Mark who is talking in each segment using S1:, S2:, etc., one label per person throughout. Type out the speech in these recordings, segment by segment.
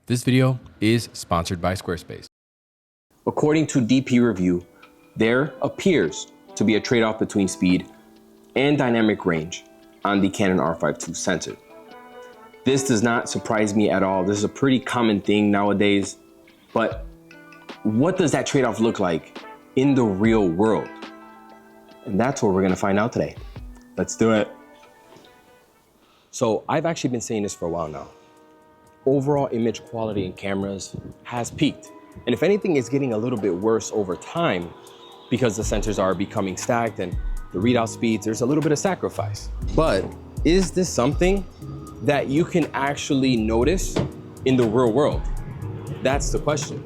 S1: This video is sponsored by Squarespace.
S2: According to DP Review, there appears to be a trade-off between speed and dynamic range on the Canon R5II sensor. This does not surprise me at all. This is a pretty common thing nowadays, but what does that trade-off look like in the real world? And that's what we're gonna find out today. Let's do it. So I've actually been saying this for a while now. Overall image quality in cameras has peaked. And if anything, it's getting a little bit worse over time because the sensors are becoming stacked and the readout speeds, there's a little bit of sacrifice. But is this something that you can actually notice in the real world? That's the question.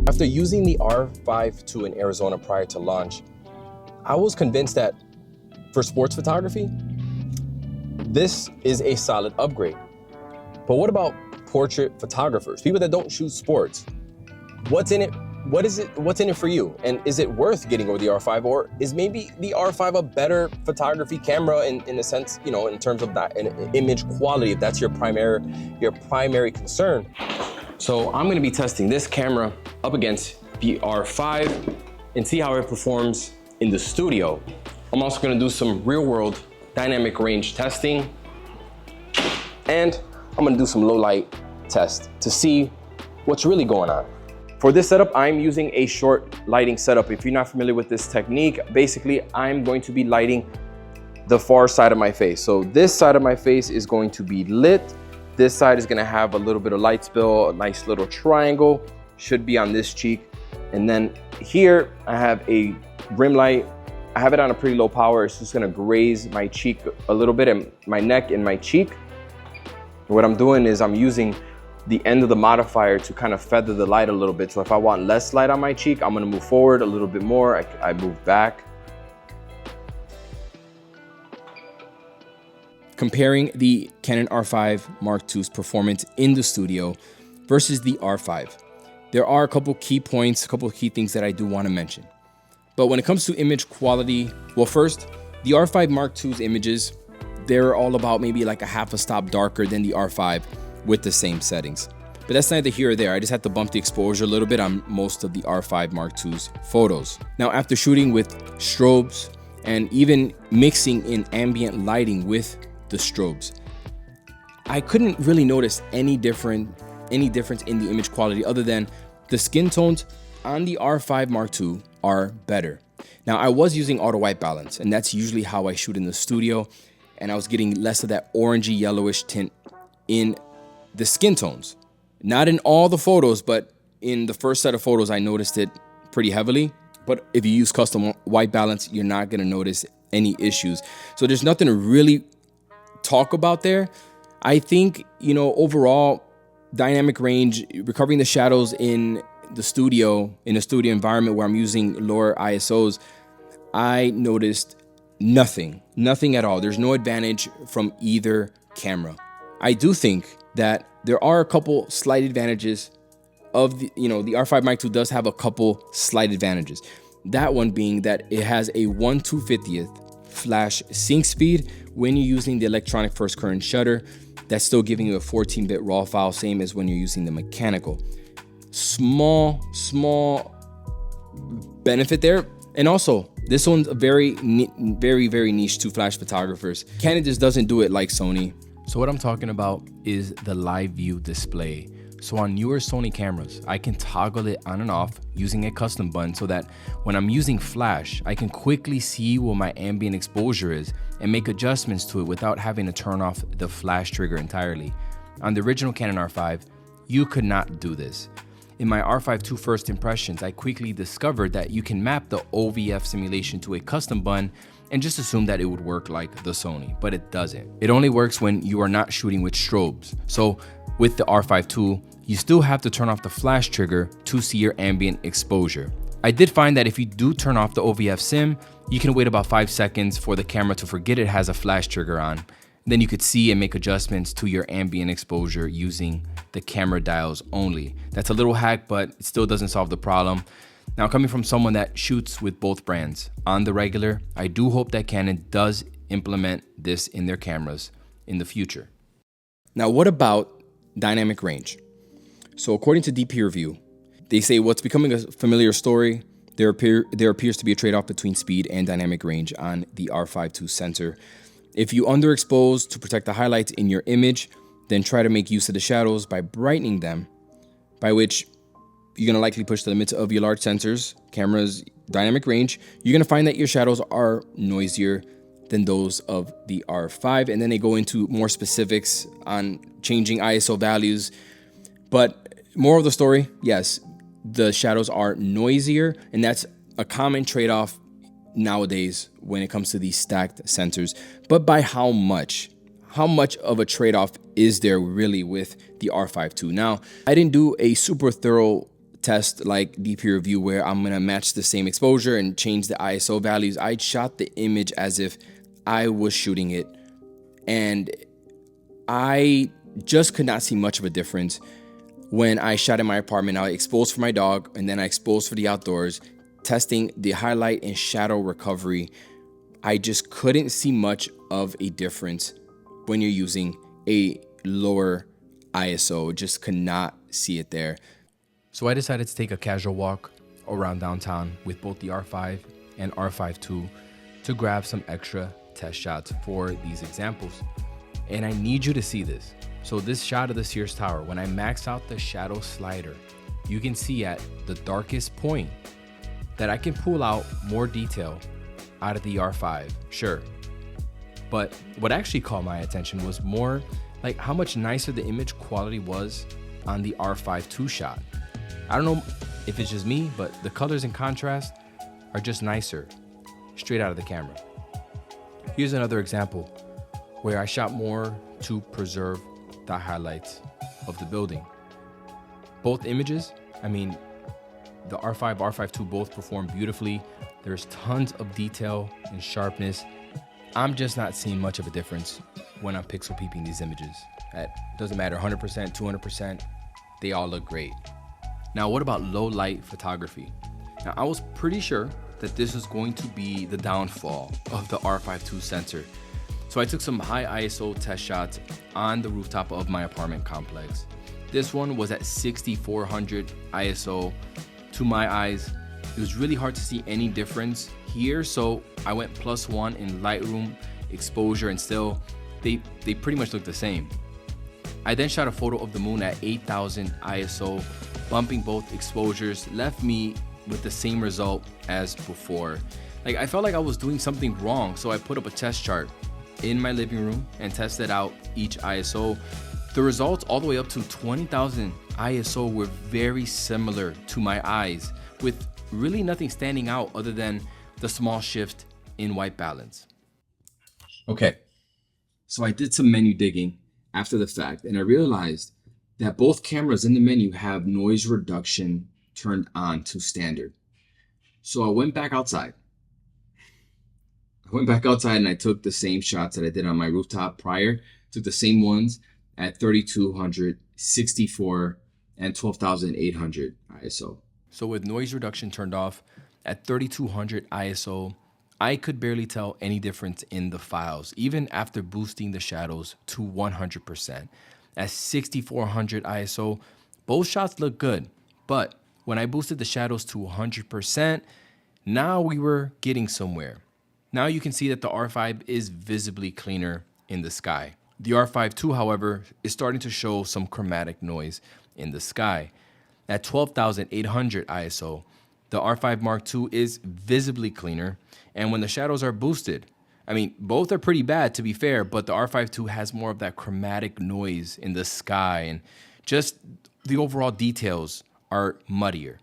S2: After using the R5II in Arizona prior to launch, I was convinced that for sports photography, this is a solid upgrade. But what about portrait photographers, people that don't shoot sports? What's in it? What's in it for you? And is it worth getting over the R5, or is maybe the R5 a better photography camera in the sense, you know, in terms of that image quality, if that's your primary concern? So I'm gonna be testing this camera up against the R5 and see how it performs in the studio. I'm also gonna do some real world dynamic range testing, and I'm gonna do some low light test to see what's really going on. For this setup, I'm using a short lighting setup. If you're not familiar with this technique, basically I'm going to be lighting the far side of my face. So this side of my face is going to be lit. This side is gonna have a little bit of light spill, a nice little triangle, should be on this cheek. And then here I have a rim light. I have it on a pretty low power. It's just gonna graze my cheek a little bit, and my neck and my cheek. And what I'm doing is I'm using the end of the modifier to kind of feather the light a little bit. So if I want less light on my cheek, I'm gonna move forward a little bit more. I move back.
S1: Comparing the Canon R5 Mark II's performance in the studio versus the R5, there are a couple key points, a couple of key things that I do want to mention. But when it comes to image quality, well, first, the R5 Mark II's images, they're all about maybe like a half a stop darker than the R5 with the same settings. But that's neither here or there. I just had to bump the exposure a little bit on most of the R5 Mark II's photos. Now, after shooting with strobes and even mixing in ambient lighting with the strobes, I couldn't really notice any difference in the image quality other than the skin tones on the R5 Mark II are better. Now, I was using auto white balance, and that's usually how I shoot in the studio, and I was getting less of that orangey yellowish tint in the skin tones. Not in all the photos, but in the first set of photos, I noticed it pretty heavily. But if you use custom white balance, you're not gonna notice any issues. So there's nothing to really talk about there. I think, you know, overall, dynamic range, recovering the shadows in the studio, in a studio environment where I'm using lower ISOs, I noticed nothing at all. There's no advantage from either camera. I do think that there are a couple slight advantages of the R5 Mark II does have a couple slight advantages. That one being that it has a 1/250th flash sync speed when you're using the electronic first current shutter. That's still giving you a 14-bit raw file, same as when you're using the mechanical. Small benefit there. And also, this one's very niche to flash photographers. Canon just doesn't do it like Sony.
S3: So what I'm talking about is the live view display. So on newer Sony cameras, I can toggle it on and off using a custom button so that when I'm using flash, I can quickly see what my ambient exposure is and make adjustments to it without having to turn off the flash trigger entirely. On the original Canon R5, you could not do this. In my R5II first impressions, I quickly discovered that you can map the OVF simulation to a custom button and just assume that it would work like the Sony, but it doesn't. It only works when you are not shooting with strobes. So with the R5II, you still have to turn off the flash trigger to see your ambient exposure. I did find that if you do turn off the OVF sim, you can wait about 5 seconds for the camera to forget it has a flash trigger on. Then you could see and make adjustments to your ambient exposure using the camera dials only. That's a little hack, but it still doesn't solve the problem. Now, coming from someone that shoots with both brands on the regular, I do hope that Canon does implement this in their cameras in the future.
S1: Now, what about dynamic range? So according to DP Review, they say what's becoming a familiar story, there appears to be a trade-off between speed and dynamic range on the R5II sensor. If you underexpose to protect the highlights in your image, then try to make use of the shadows by brightening them, by which you're gonna likely push the limits of your large sensors, camera's dynamic range. You're gonna find that your shadows are noisier than those of the R5, and then they go into more specifics on changing ISO values. But moral of the story, yes, the shadows are noisier, and that's a common trade-off nowadays when it comes to these stacked sensors. But by how much? How much of a trade-off is there really with the R5II? Now, I didn't do a super thorough test like DP Review where I'm gonna match the same exposure and change the ISO values. I shot the image as if I was shooting it, and I just could not see much of a difference. When I shot in my apartment, I exposed for my dog, and then I exposed for the outdoors, testing the highlight and shadow recovery. I just couldn't see much of a difference when you're using a lower ISO. Just could not see it there.
S3: So I decided to take a casual walk around downtown with both the R5 and R5II to grab some extra test shots for these examples. And I need you to see this. So this shot of the Sears Tower, when I max out the shadow slider, you can see at the darkest point that I can pull out more detail out of the R5, sure. But what actually caught my attention was more like how much nicer the image quality was on the R5II shot. I don't know if it's just me, but the colors and contrast are just nicer straight out of the camera. Here's another example where I shot more to preserve the highlights of the building. Both images, I mean, the R5, R5II both perform beautifully. There's tons of detail and sharpness. I'm just not seeing much of a difference when I'm pixel peeping these images. It doesn't matter, 100%, 200%, they all look great. Now, what about low light photography? Now, I was pretty sure that this was going to be the downfall of the R5II sensor. So I took some high ISO test shots on the rooftop of my apartment complex. This one was at 6400 ISO. To my eyes, it was really hard to see any difference here, so I went +1 in Lightroom exposure, and still, they pretty much look the same. I then shot a photo of the moon at 8000 ISO, bumping both exposures left me with the same result as before. Like, I felt like I was doing something wrong, so I put up a test chart in my living room and tested out each ISO. The results all the way up to 20,000 ISO were very similar to my eyes, with really nothing standing out other than the small shift in white balance. Okay, so I did some menu digging after the fact, and I realized that both cameras in the menu have noise reduction turned on to standard. So I went back outside. And I took the same shots that I did on my rooftop prior. Took the same ones at 3200, 64, and 12,800 ISO. So with noise reduction turned off at 3200 ISO, I could barely tell any difference in the files, even after boosting the shadows to 100%. At 6400 ISO, both shots look good, but when I boosted the shadows to 100%, now we were getting somewhere. Now you can see that the R5 is visibly cleaner in the sky. The R5II, however, is starting to show some chromatic noise in the sky. At 12,800 ISO, the R5 Mark II is visibly cleaner, and when the shadows are boosted, I mean, both are pretty bad to be fair, but the R5II has more of that chromatic noise in the sky, and just the overall details are muddier.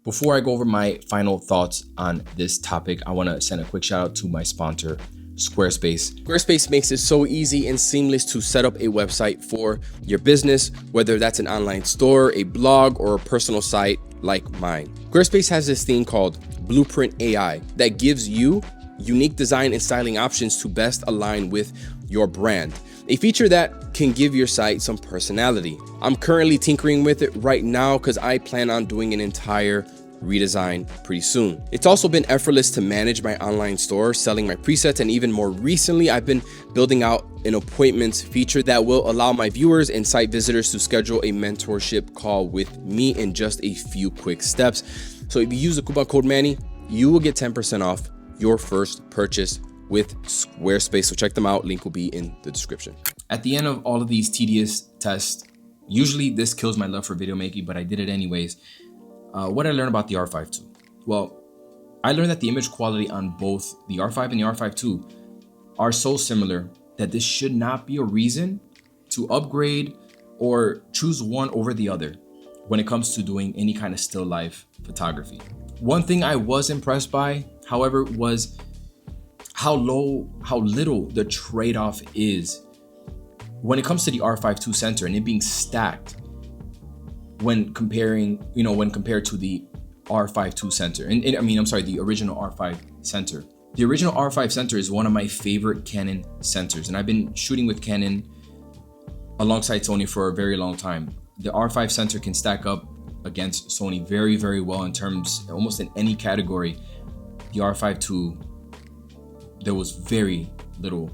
S3: Before I go over my final thoughts on this topic, I want to send a quick shout out to my sponsor, Squarespace. Squarespace makes it so easy and seamless to set up a website for your business, whether that's an online store, a blog, or a personal site like mine. Squarespace has this thing called Blueprint AI that gives you unique design and styling options to best align with your brand. A feature that can give your site some personality. I'm currently tinkering with it right now because I plan on doing an entire
S2: redesign pretty soon. It's also been effortless to manage my online store, selling my presets, and even more recently, I've been building out an appointments feature that will allow my viewers and site visitors to schedule a mentorship call with me in just a few quick steps. So if you use the coupon code Manny, you will get 10% off your first purchase with Squarespace. So check them out. Link will be in the description.
S1: At the end of all of these tedious tests, usually this kills my love for video making, but I did it anyways. What did I learn about the R5II? Well, I learned that the image quality on both the R5 and the R5II are so similar that this should not be a reason to upgrade or choose one over the other when it comes to doing any kind of still life photography. One thing I was impressed by, however, was how little the trade-off is when it comes to the R5II sensor and it being stacked when compared to the R5II sensor. The original R5 sensor. The original R5 sensor is one of my favorite Canon sensors, and I've been shooting with Canon alongside Sony for a very long time. The R5 sensor can stack up against Sony very, very well in terms, almost in any category. The R5II, there was very little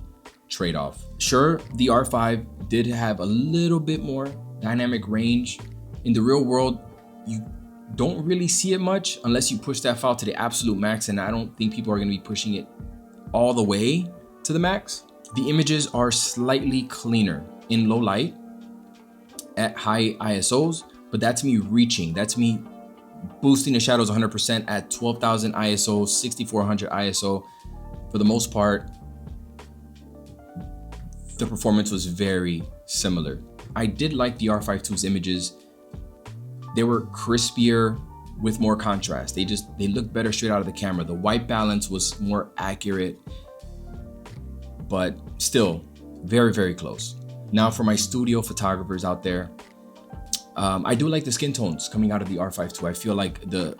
S1: trade-off. Sure, the R5 did have a little bit more dynamic range. In the real world, you don't really see it much unless you push that file to the absolute max, and I don't think people are going to be pushing it all the way to the max. The images are slightly cleaner in low light at high ISOs, but that's me reaching. That's me boosting the shadows 100% at 12,000 ISO, 6400 ISO. For the most part, the performance was very similar. I did like the R5II's images. They were crispier with more contrast. They looked better straight out of the camera. The white balance was more accurate, but still very, very close. Now for my studio photographers out there, I do like the skin tones coming out of the R5II. I feel like the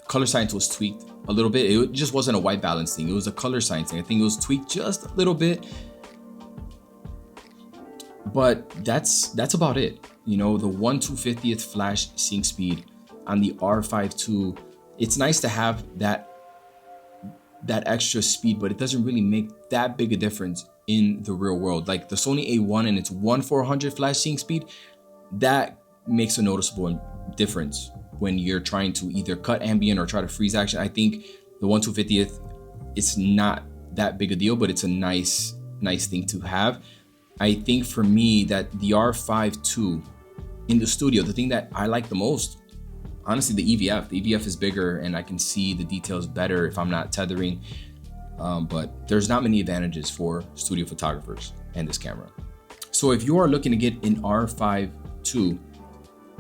S1: color science was tweaked a little bit. It just wasn't a white balance thing. It was a color science thing. I think it was tweaked just a little bit, but that's about it. You know, the 1/250th flash sync speed on the R5II, it's nice to have that extra speed, but it doesn't really make that big a difference in the real world. Like the Sony A1 and its 1/400 flash sync speed, that makes a noticeable difference when you're trying to either cut ambient or try to freeze action. I think the 1/250th, it's not that big a deal, but it's a nice thing to have. I think for me that the R5II in the studio, the thing that I like the most, honestly, the EVF is bigger and I can see the details better if I'm not tethering. But there's not many advantages for studio photographers and this camera. So if you are looking to get an R5II,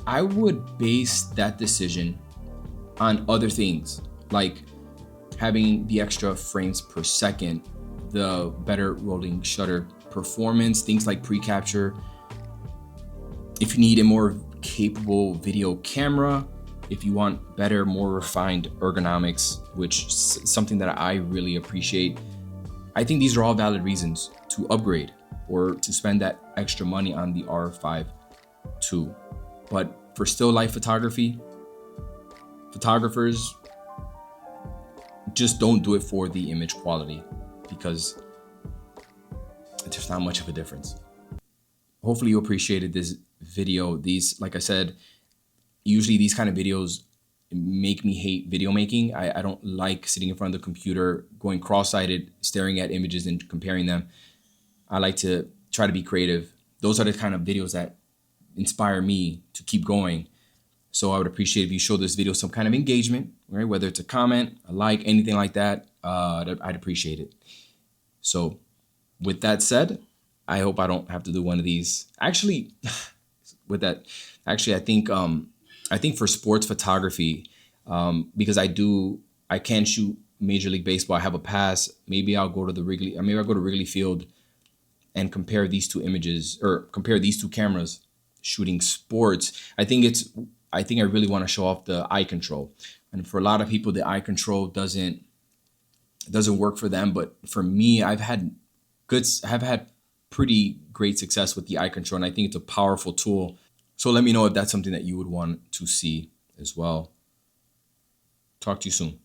S1: I would base that decision on other things like having the extra frames per second, the better rolling shutter performance, things like pre-capture. If you need a more capable video camera, if you want better, more refined ergonomics, which is something that I really appreciate, I think these are all valid reasons to upgrade or to spend that extra money on the R5II. But for still life photography, photographers just don't do it for the image quality because there's not much of a difference. Hopefully you appreciated this video. These, like I said, usually these kind of videos make me hate video making. I don't like sitting in front of the computer, going cross-sighted, staring at images and comparing them. I like to try to be creative. Those are the kind of videos that inspire me to keep going. So I would appreciate if you show this video some kind of engagement, right? Whether it's a comment, a like, anything like that, I'd appreciate it. So with that said, I hope I don't have to do one of these. Actually, I think for sports photography, because I can shoot Major League Baseball. I have a pass. Maybe I'll go to Wrigley Field and compare these two images or compare these two cameras shooting sports. I think I really want to show off the eye control. And for a lot of people, the eye control doesn't work for them. But for me, I've had pretty great success with the eye control, and I think it's a powerful tool. So let me know if that's something that you would want to see as well. Talk to you soon.